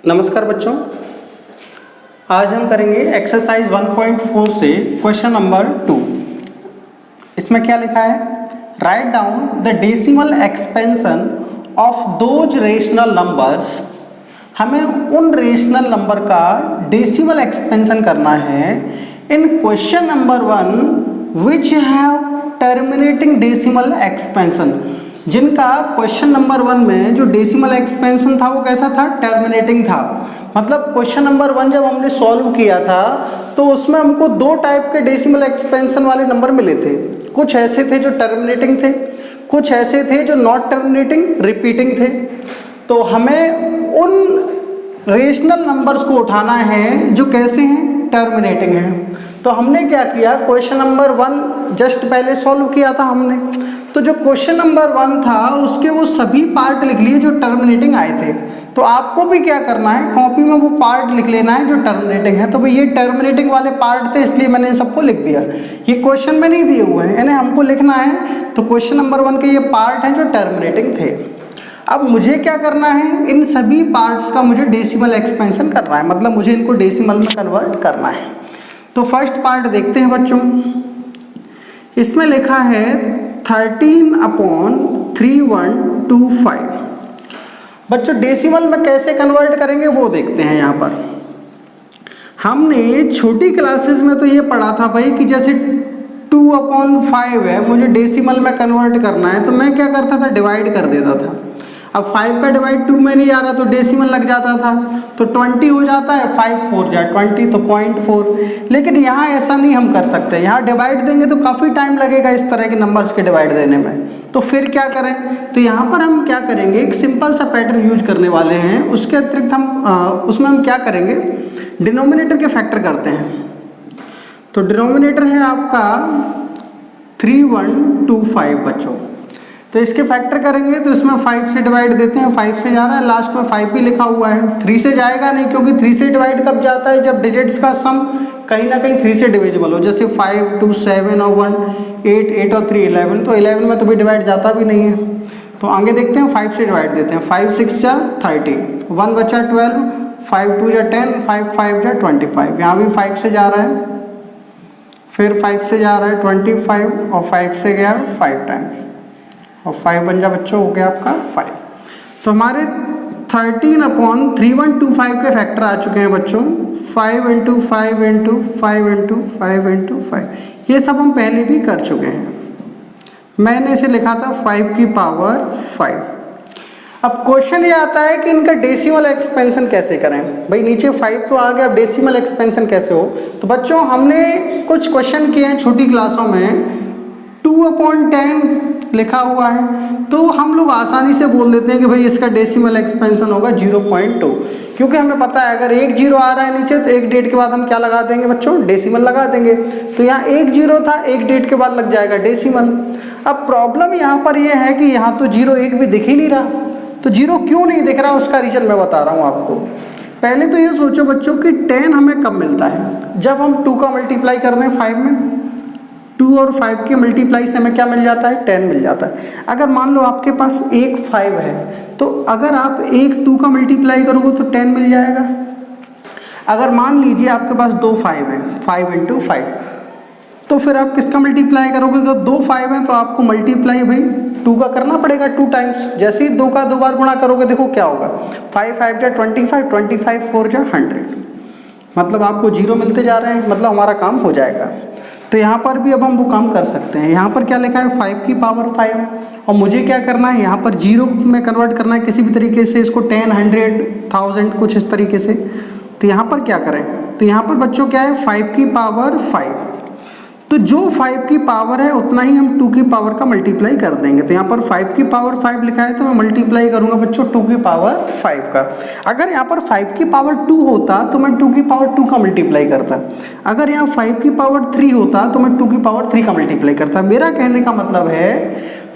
नमस्कार बच्चों, आज हम करेंगे एक्सरसाइज 1.4 से क्वेश्चन नंबर 2। इसमें क्या लिखा है? Write down the decimal expansion of those rational numbers. हमें उन रेशनल नंबर का डेसिमल एक्सपेंशन करना है in question number 1 which have terminating decimal expansion, जिनका क्वेश्चन नंबर 1 में जो डेसिमल एक्सपेंशन था वो कैसा था? टर्मिनेटिंग था। मतलब क्वेश्चन नंबर 1 जब हमने सॉल्व किया था तो उसमें हमको दो टाइप के डेसिमल एक्सपेंशन वाले नंबर मिले थे। कुछ ऐसे थे जो टर्मिनेटिंग थे, कुछ ऐसे थे जो नॉट टर्मिनेटिंग रिपीटिंग थे। तो हमें उन रेशनल नंबर्स को उठाना है जो कैसे हैं? टर्मिनेटिंग हैं। तो हमने क्या किया, क्वेश्चन नंबर 1 जस्ट पहले सॉल्व किया था हमने। तो जो क्वेश्चन नंबर 1 था उसके वो सभी पार्ट लिख लिए जो टर्मिनेटिंग आए थे। तो आपको भी क्या करना है, कॉपी में वो पार्ट लिख लेना है जो टर्मिनेटिंग है। तो भाई ये टर्मिनेटिंग वाले पार्ट थे इसलिए मैंने सबको लिख दिया। ये क्वेश्चन में नहीं दिए हुए हैं, इन्हें हमको लिखना है। तो क्वेश्चन नंबर 1 के ये पार्ट हैं जो टर्मिनेटिंग थे। अब मुझे क्या करना है, इन सभी पार्ट्स का मुझे डेसिमल एक्सपेंशन करना है, मतलब मुझे इनको डेसिमल में कन्वर्ट करना है। तो फर्स्ट पार्ट देखते हैं बच्चों। इसमें लिखा है 13/3125। बच्चों डेसिमल में कैसे कन्वर्ट करेंगे वो देखते हैं। यहाँ पर हमने छोटी क्लासेस में तो ये पढ़ा था भाई कि जैसे 2/5 है, मुझे डेसिमल में कन्वर्ट करना है, तो मैं क्या करता था, डिवाइड कर देता था। अब 5 का डिवाइड 2 में नहीं आ रहा तो डेसिमल लग जाता था, तो 20 हो जाता है, 5 4 जा 20, तो 0.4। लेकिन यहाँ ऐसा नहीं हम कर सकते, यहाँ डिवाइड देंगे तो काफ़ी टाइम लगेगा इस तरह के नंबर्स के डिवाइड देने में। तो फिर क्या करें, तो यहाँ पर हम क्या करेंगे, एक सिंपल सा पैटर्न यूज करने वाले हैं। उसके अतिरिक्त हम उसमें हम क्या करेंगे, डिनोमिनेटर के फैक्टर करते हैं। तो डिनोमिनेटर है आपका 3125 बच्चों। तो इसके फैक्टर करेंगे तो इसमें 5 से डिवाइड देते हैं, 5 से जा रहा है, लास्ट में 5 भी लिखा हुआ है। 3 से जाएगा नहीं, क्योंकि 3 से डिवाइड कब जाता है, जब डिजिट्स का सम कहीं ना कहीं 3 से डिविजिबल हो। जैसे 5 2 7 और 1 8 8 और 3 11, तो 11 में तो भी डिवाइड जाता भी नहीं है। तो आगे देखते हैं, 5 से डिवाइड देते हैं, 5 6 जा 30, 1 बचा 12, 5 2 जा 10, 5 5 जा 25। यहाँ भी 5 से जा रहा है, फिर 5 से जा रहा है 25, और 5 से गया 5 टाइम्स, और 5 बन जा बच्चों, हो गया आपका 5। तो हमारे 13/3125 के फैक्टर आ चुके हैं बच्चों, 5 × 5 × 5 × 5 × 5। ये सब हम पहले भी कर चुके हैं। मैंने इसे लिखा था 5 की पावर 5। अब क्वेश्चन ये आता है कि इनका डेसिमल एक्सपेंशन कैसे करें। भाई नीचे 5 तो आ गया, अब डेसिमल एक्सपेंशन कैसे हो। तो बच्चों हमने कुछ क्वेश्चन किए हैं छोटी क्लासों में, 2/10 लिखा हुआ है, तो हम लोग आसानी से बोल देते हैं कि भाई इसका डेसिमल एक्सपेंशन होगा 0.2, क्योंकि हमें पता है अगर 1 0 आ रहा है नीचे तो एक डेट के बाद हम क्या लगा देंगे बच्चों, डेसिमल लगा देंगे। तो यहाँ 1 0 था, एक डेट के बाद लग जाएगा डेसिमल। अब प्रॉब्लम यहाँ पर यह है कि यहाँ तो 0 1 भी दिख ही नहीं रहा। तो 0 क्यों नहीं दिख रहा, उसका रीज़न मैं बता रहा हूँ आपको। पहले तो ये सोचो बच्चों कि 10 हमें कब मिलता है, जब हम 2 का मल्टीप्लाई कर दें 5 में। 2 और 5 के मल्टीप्लाई से हमें क्या मिल जाता है, 10 मिल जाता है। अगर मान लो आपके पास एक 5 है, तो अगर आप एक 2 का मल्टीप्लाई करोगे तो 10 मिल जाएगा। अगर मान लीजिए आपके पास 2 5 हैं, 5 × 5, तो फिर आप किसका मल्टीप्लाई करोगे? अगर 2 5 हैं तो आपको मल्टीप्लाई भाई 2 का करना पड़ेगा 2 टाइम्स। जैसे ही 2 का 2 बार गुणा करोगे, देखो क्या होगा, 5 5 जा 25, 25 4 जा 100, मतलब आपको 0 मिलते जा रहे हैं, मतलब हमारा काम हो जाएगा। तो यहाँ पर भी अब हम वो काम कर सकते हैं। यहाँ पर क्या लिखा है, 5 की पावर 5, और मुझे क्या करना है, यहाँ पर 0 में कन्वर्ट करना है किसी भी तरीके से, इसको 10 100 1000 कुछ इस तरीके से। तो यहाँ पर क्या करें, तो यहाँ पर बच्चों क्या है, 5 की पावर 5, तो जो 5 की पावर है उतना ही हम 2 की पावर का मल्टीप्लाई कर देंगे। तो यहाँ पर 5 की पावर 5 लिखा है, तो मैं मल्टीप्लाई करूँगा बच्चों 2 की पावर 5 का। अगर यहाँ पर 5 की पावर 2 होता तो मैं 2 की पावर 2 का मल्टीप्लाई करता। अगर यहाँ 5 की पावर 3 होता तो मैं 2 की पावर 3 का मल्टीप्लाई करता। मेरा कहने का मतलब है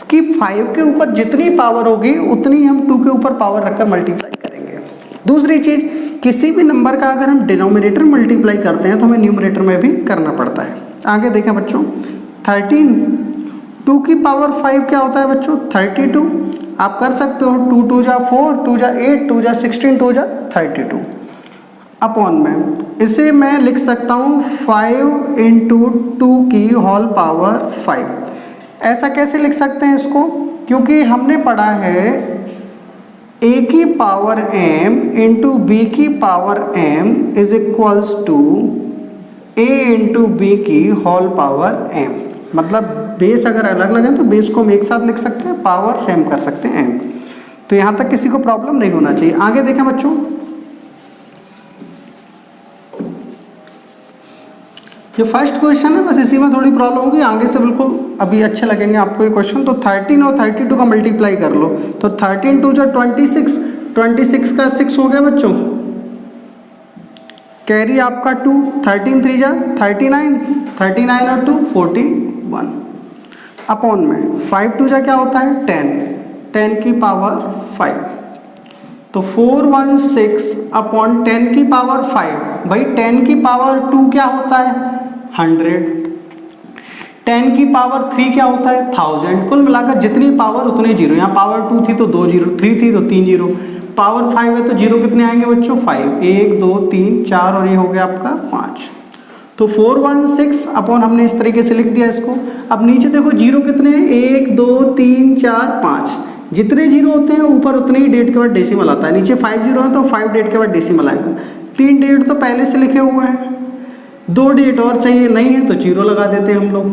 कि 5 के ऊपर जितनी पावर होगी उतनी हम 2 के ऊपर पावर रखकर मल्टीप्लाई करेंगे। दूसरी चीज़, किसी भी नंबर का अगर हम डिनोमिनेटर मल्टीप्लाई करते हैं तो हमें न्यूमरेटर में भी करना पड़ता है। आगे देखें बच्चों, 13 2 की पावर 5 क्या होता है बच्चों, 32, आप कर सकते हो 2 2 जा 4, 2 जा 8, 2 जा 16, 2 जा 32 अपॉन में इसे मैं लिख सकता हूँ 5 इंटू 2 की होल पावर 5। ऐसा कैसे लिख सकते हैं इसको, क्योंकि हमने पढ़ा है a की पावर m इंटू बी की power m is equals to a into b की होल पावर m। मतलब बेस अगर अलग अलग है तो बेस को हम एक साथ लिख सकते हैं, पावर सेम कर सकते हैं m। तो यहाँ तक किसी को प्रॉब्लम नहीं होना चाहिए। आगे देखें बच्चों, ये फर्स्ट क्वेश्चन है, बस इसी में थोड़ी प्रॉब्लम होगी, आगे से बिल्कुल अभी अच्छे लगेंगे आपको ये क्वेश्चन। तो 13 और 32 का मल्टीप्लाई कर लो, तो 13 2 जा 26, 26 का 6 हो गया बच्चों, कैरी आपका 2, 13 3 जा 39, 39 और 2 41 अपॉन में 5 2 जा क्या होता है 10, 10 की पावर 5, तो 416 अपॉन 10 की पावर 5। भाई 10 की पावर 2 क्या होता है 100, 10 की पावर 3 क्या होता है 1000। कुल मिलाकर जितनी पावर उतने जीरो, यहाँ पावर 2 थी तो 2 जीरो, 3 थी तो 3 जीरो, पावर 5 है तो जीरो कितने आएंगे बच्चों 5, 1 2 3 4 और ये हो गया आपका 5। तो 416 अपॉन हमने इस तरीके से लिख दिया इसको। अब नीचे देखो जीरो कितने हैं 1 2 3 4 5, जितने जीरो होते हैं ऊपर उतने ही डेट के बाद डेसिमल आता है। नीचे 5 जीरो है तो 5 डेट के बाद डेसिमल आएगा। 3 डेट तो पहले से लिखे हुए हैं, 2 डेट और चाहिए, नहीं है तो जीरो लगा देते हैं हम लोग।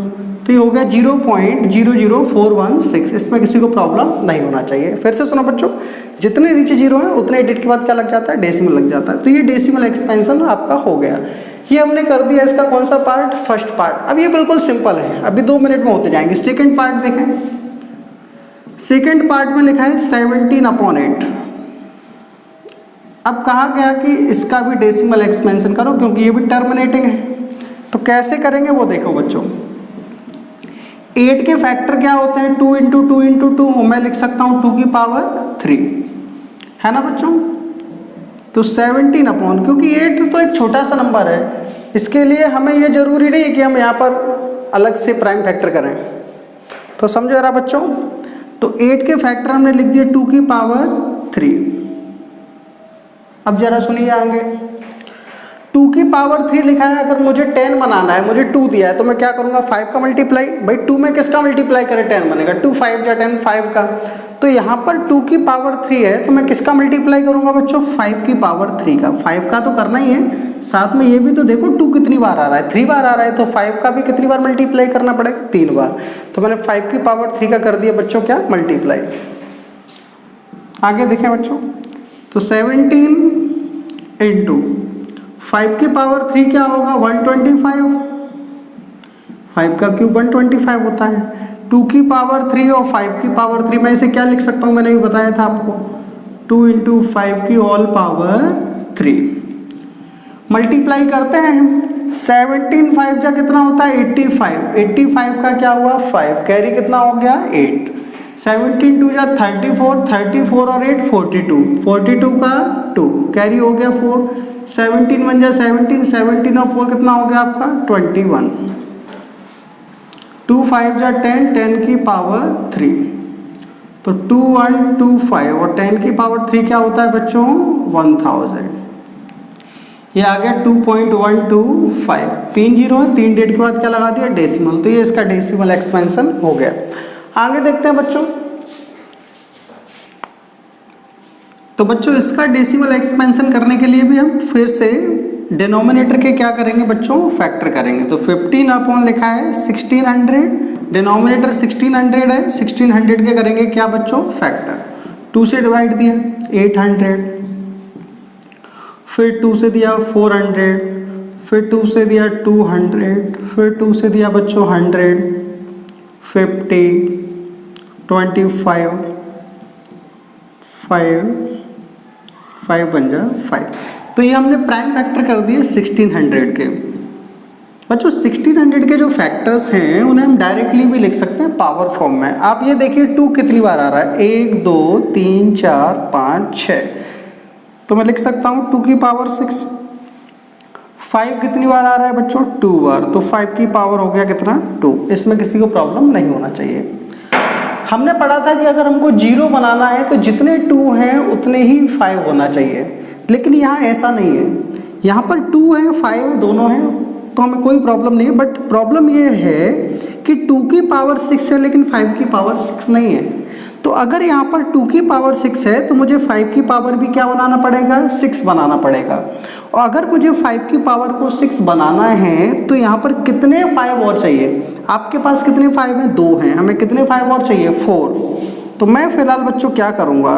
तो ये हो गया 0.00416। इसमें किसी को प्रॉब्लम नहीं होना चाहिए। फिर से सुनो बच्चों, जितने नीचे जीरो है उतने डेट के बाद क्या लग जाता है डेसिमल लग जाता है। तो ये डेसिमल एक्सपेंशन आपका हो गया। ये हमने कर दिया इसका कौन सा पार्ट, फर्स्ट पार्ट। अब ये बिल्कुल सिंपल है, अभी 2 मिनट में होते जाएंगे। सेकेंड पार्ट देखें, सेकेंड पार्ट में लिखा है 17/8। अब कहा गया कि इसका भी डेसिमल एक्सपेंशन करो क्योंकि ये भी टर्मिनेटिंग है। तो कैसे करेंगे वो देखो बच्चों। 8 के फैक्टर क्या होते हैं 2 इंटू 2 इंटू 2, मैं लिख सकता हूँ 2 की पावर 3, है ना बच्चों। तो 17 अपॉन, क्योंकि 8 तो एक छोटा सा नंबर है, इसके लिए हमें ये जरूरी नहीं है कि हम यहाँ पर अलग से प्राइम फैक्टर करें। तो समझो जरा बच्चों, तो 8 के फैक्टर हमने लिख दिए 2 की पावर 3। अब जरा सुनिए आगे, 2 की पावर 3 लिखा है, अगर मुझे 10 बनाना है, मुझे 2 दिया है तो मैं क्या करूँगा 5 का मल्टीप्लाई। भाई 2 में किसका मल्टीप्लाई करें 10 बनेगा, 2 5 जा 10 5 का। तो यहाँ पर 2 की पावर 3 है तो मैं किसका मल्टीप्लाई करूँगा बच्चों 5 की पावर 3 का। 5 का तो करना ही है, साथ में ये भी तो देखो 2 कितनी बार आ रहा है 3 बार आ रहा है, तो 5 का भी कितनी बार मल्टीप्लाई करना पड़ेगा 3 बार। तो मैंने 5 की पावर 3 का कर दिया बच्चों क्या मल्टीप्लाई। आगे देखें बच्चों, तो 17 इंटू 5 की पावर 3 क्या होगा 125, 5 का क्यूब 125 होता है। 2 की पावर 3 और 5 की पावर 3, मैं इसे क्या लिख सकता हूँ मैंने भी बताया था आपको, 2 इंटू 5 की होल पावर 3। मल्टीप्लाई करते हैं 17 5 का कितना होता है 85, 85 का क्या हुआ 5, कैरी कितना हो गया 8, 17 2 जा 34, 34 और 8 42, 42 का 2 कैरी हो गया 4, 17 1 जा 17, 17 और 4 कितना हो गया आपका 21, 2 5 जा 10, 10 की पावर 3, तो 2 1 2 5 और 10 की पावर 3 क्या होता है बच्चों 1000। ये आ गया 2.125, 3 जीरो है, 3 डेट के बाद क्या लगा दिया डेसिमल, तो ये इसका डेसिमल एक्सपेंशन हो गया। आगे देखते हैं बच्चों, तो बच्चों इसका डेसिमल एक्सपेंशन करने के लिए भी हम फिर से डिनोमिनेटर के क्या करेंगे बच्चों फैक्टर करेंगे। तो 15 अपॉन लिखा है 1600, डिनोमिनेटर 1600 है, 1600 के करेंगे क्या बच्चों फैक्टर। 2 से डिवाइड दिया 800, फिर 2 से दिया 400, फिर 2 से दिया 200, फिर 2 से दिया बच्चों 100, 50, 25, 5 बन जा 5। तो ये हमने प्राइम फैक्टर कर दिए 1600 के। बच्चों 1600 के जो फैक्टर्स हैं उन्हें हम डायरेक्टली भी लिख सकते हैं पावर फॉर्म में। आप ये देखिए 2 कितनी बार आ रहा है 1 2 3 4 5 6, तो मैं लिख सकता हूँ 2 की पावर 6। 5 कितनी बार आ रहा है बच्चों 2 बार, तो 5 की पावर हो गया कितना 2। इसमें किसी को प्रॉब्लम नहीं होना चाहिए। हमने पढ़ा था कि अगर हमको 0 बनाना है तो जितने 2 हैं उतने ही 5 होना चाहिए, लेकिन यहाँ ऐसा नहीं है। यहाँ पर 2 है 5 है दोनों हैं तो हमें कोई प्रॉब्लम नहीं है, बट प्रॉब्लम ये है कि 2 की पावर 6 है लेकिन 5 की पावर 6 नहीं है। तो अगर यहाँ पर 2 की पावर 6 है तो मुझे 5 की पावर भी क्या बनाना पड़ेगा, 6 बनाना पड़ेगा। और अगर मुझे 5 की पावर को 6 बनाना है तो यहाँ पर कितने 5 और चाहिए, आपके पास कितने 5 हैं, 2 हैं, हमें कितने 5 और चाहिए, 4। तो मैं फिलहाल बच्चों क्या करूँगा,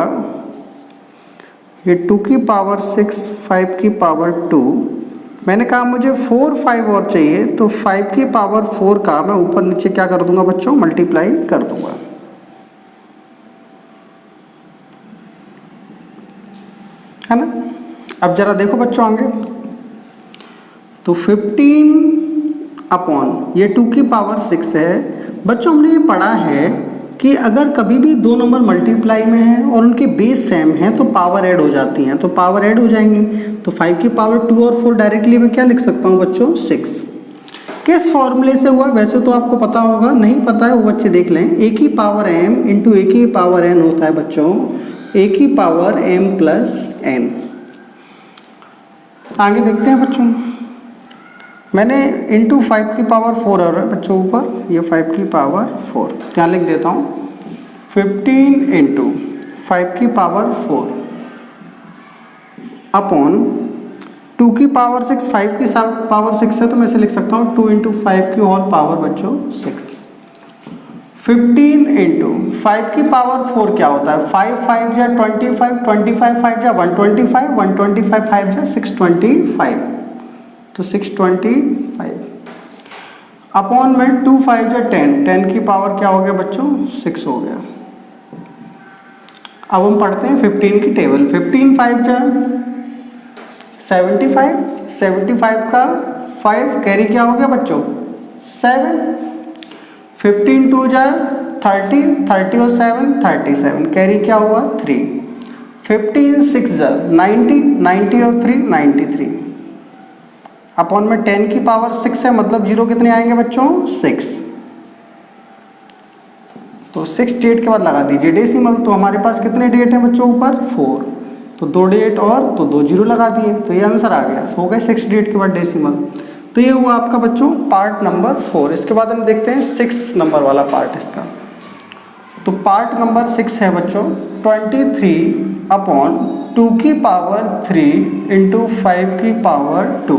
ये 2 की पावर 6 5 की पावर 2, मैंने कहा मुझे 4 5 और चाहिए तो 5 की पावर 4 का मैं ऊपर नीचे क्या कर दूंगा बच्चों, मल्टीप्लाई कर दूंगा। है ना। अब जरा देखो बच्चों आगे, तो 15 अपॉन ये 2 की पावर 6 है। बच्चों हमने ये पढ़ा है कि अगर कभी भी दो नंबर मल्टीप्लाई में है और उनके बेस सेम हैं तो पावर ऐड हो जाती हैं, तो पावर ऐड हो जाएंगी। तो 5 की पावर 2 और 4 डायरेक्टली मैं क्या लिख सकता हूँ बच्चों, 6। किस फॉर्मूले से हुआ, वैसे तो आपको पता होगा, नहीं पता है वो बच्चे देख लें। a की पावर m इंटू a की पावर n होता है बच्चों a की पावर m प्लस n। आगे देखते हैं बच्चों, मैंने इंटू 5 की पावर 4 और बच्चों ऊपर ये 5 की पावर 4 क्या लिख देता हूँ, 15 इंटू 5 की पावर 4 अपॉन 2 की पावर 6, 5 की पावर 6 है तो मैं इसे लिख सकता हूँ 2 इंटू 5 की होल पावर बच्चों 6। 15 इंटू 5 की पावर 4 क्या होता है, 5 5 जा 25, 25 5 जा 125, 125 5 जा 625, तो 625 अपॉन में 2 5 जा 10, 10 की पावर क्या हो गया बच्चों, 6 हो गया। अब हम पढ़ते हैं 15 की टेबल। 15 5 जा 75, 75 का 5 कैरी क्या हो गया बच्चों, 7। 15 2 जा 30, 30 और 7 37 कैरी क्या हुआ, 3। 15 6 जा 90, 90 और 3 93 अपॉन में 10 की पावर 6 है, मतलब जीरो कितने आएंगे बच्चों, 6। तो 6 डेट के बाद लगा दीजिए डेसिमल, तो हमारे पास कितने डेट हैं बच्चों ऊपर, 4, तो 2 डेट और तो 2 जीरो लगा दिए, तो ये आंसर आ गया, हो गए 6 डेट के बाद डेसिमल। तो ये हुआ आपका बच्चों पार्ट नंबर 4। इसके बाद हम देखते हैं 6 नंबर वाला पार्ट इसका। तो पार्ट नंबर 6 है बच्चों 23 अपॉन 2 की पावर 3 इंटू 5 की पावर 2।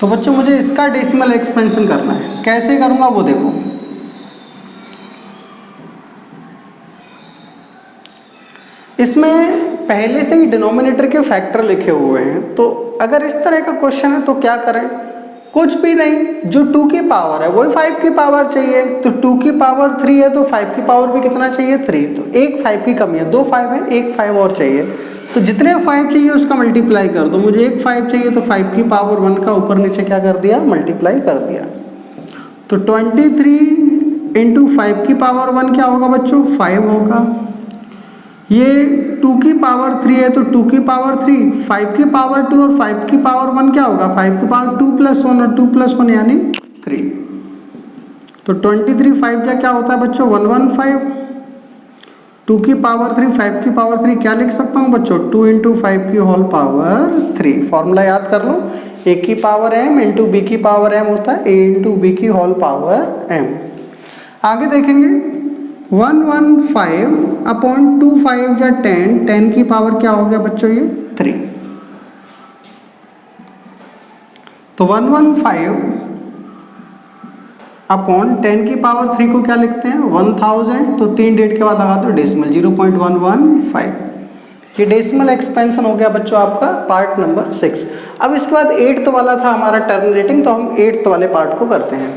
तो बच्चों मुझे इसका डेसिमल एक्सपेंशन करना है, कैसे करूँगा वो देखो। इसमें पहले से ही डिनोमिनेटर के फैक्टर लिखे हुए हैं, तो अगर इस तरह का क्वेश्चन है तो क्या करें, कुछ भी नहीं, जो 2 की पावर है वही 5 की पावर चाहिए, तो 2 की पावर 3 है तो 5 की पावर भी कितना चाहिए, 3। तो एक 5 की कमी है, 2 5 है, एक 5 और चाहिए, तो जितने 5 चाहिए उसका मल्टीप्लाई कर दो। मुझे एक 5 चाहिए तो 5 की पावर 1 का ऊपर नीचे क्या कर दिया, मल्टीप्लाई कर दिया। तो 23 इंटू 5 की पावर 1 क्या होगा बच्चों, 5 होगा। ये 2 की पावर 3 है तो 2 की पावर 3, 5 की पावर 2 और 5 की पावर 1 क्या होगा, 5 की पावर 2 प्लस 1 और 2 प्लस 1 यानी 3। तो 23 5 जा क्या होता है बच्चों, 115। 2 की पावर 3, 5 की पावर 3 क्या लिख सकता हूँ बच्चों, 2 इंटू 5 की होल पावर 3। फॉर्मूला याद कर लो, a की पावर m इंटू बी की पावर m होता है a इंटू बी की होल पावर m। आगे देखेंगे 115 अपॉन 2 5 जा 10, 10 की पावर क्या हो गया बच्चों, ये 3। तो 115 अपॉन 10 की पावर 3 को क्या लिखते हैं, 1000। तो 3 डेट के बाद लगा दो डेसिमल, 0.115। ये डेसिमल एक्सपेंशन हो गया बच्चों आपका पार्ट नंबर 6। अब इसके बाद 8th वाला था हमारा टर्मिनेटिंग, तो हम 8th वाले पार्ट को करते हैं।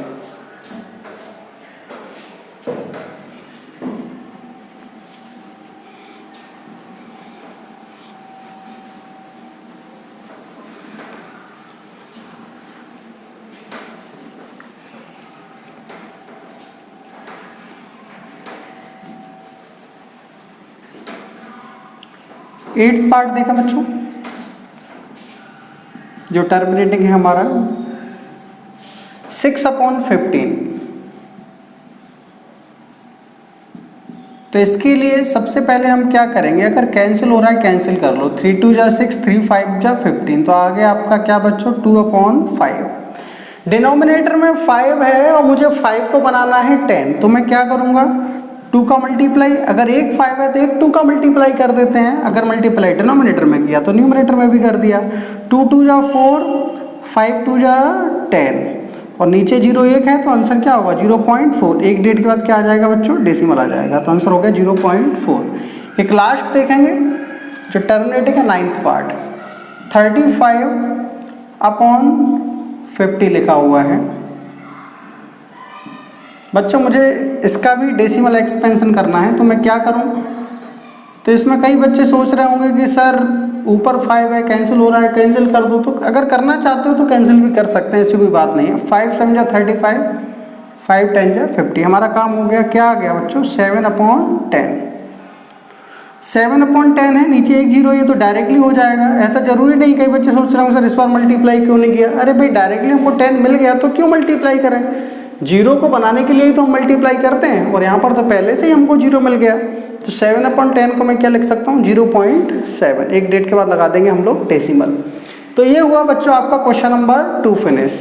एट्थ पार्ट देखा बच्चों, जो टर्मिनेटिंग है हमारा 6/15। तो इसके लिए सबसे पहले हम क्या करेंगे, अगर कैंसिल हो रहा है कैंसिल कर लो, 3 2 जा 6, 3 5 जा 15, तो आगे आपका क्या बच्चों 2/5। डिनोमिनेटर में 5 है और मुझे 5 को बनाना है 10, तो मैं क्या करूँगा 2 का मल्टीप्लाई, अगर एक 5 है तो एक 2 का मल्टीप्लाई कर देते हैं, अगर मल्टीप्लाई डिनोमिनेटर में किया तो न्यूमरेटर में भी कर दिया। 2 2 जा 4, 5 2 जा 10 और नीचे 0 1 है तो आंसर क्या होगा 0.4। एक डेट के बाद क्या आ जाएगा बच्चों डेसिमल आ जाएगा, तो आंसर हो गया 0.4। एक लास्ट देखेंगे जो टर्मिनेटिंग है 9th पार्ट, 35/50 लिखा हुआ है। बच्चों मुझे इसका भी डेसिमल एक्सपेंशन करना है, तो मैं क्या करूं, तो इसमें कई बच्चे सोच रहे होंगे कि सर ऊपर 5 है कैंसिल हो रहा है कैंसिल कर दो, तो अगर करना चाहते हो तो कैंसिल भी कर सकते हैं, ऐसी कोई बात नहीं है। 5 7 जा 35, 5 10 जा 50, हमारा काम हो गया। क्या आ गया बच्चों 7/10। 7/10 है, नीचे एक 0 ये तो डायरेक्टली हो जाएगा, ऐसा जरूरी नहीं। कई बच्चे सोच रहे होंगे सर इस बार मल्टीप्लाई क्यों नहीं किया, अरे भाई डायरेक्टली हमको 10 मिल गया तो क्यों मल्टीप्लाई करें, 0 को बनाने के लिए ही तो हम मल्टीप्लाई करते हैं, और यहाँ पर तो पहले से ही हमको 0 मिल गया। तो 7/10 को मैं क्या लिख सकता हूँ 0.7। एक डेट के बाद लगा देंगे हम लोग डेसिमल। तो ये हुआ बच्चों आपका क्वेश्चन नंबर 2 फिनिश।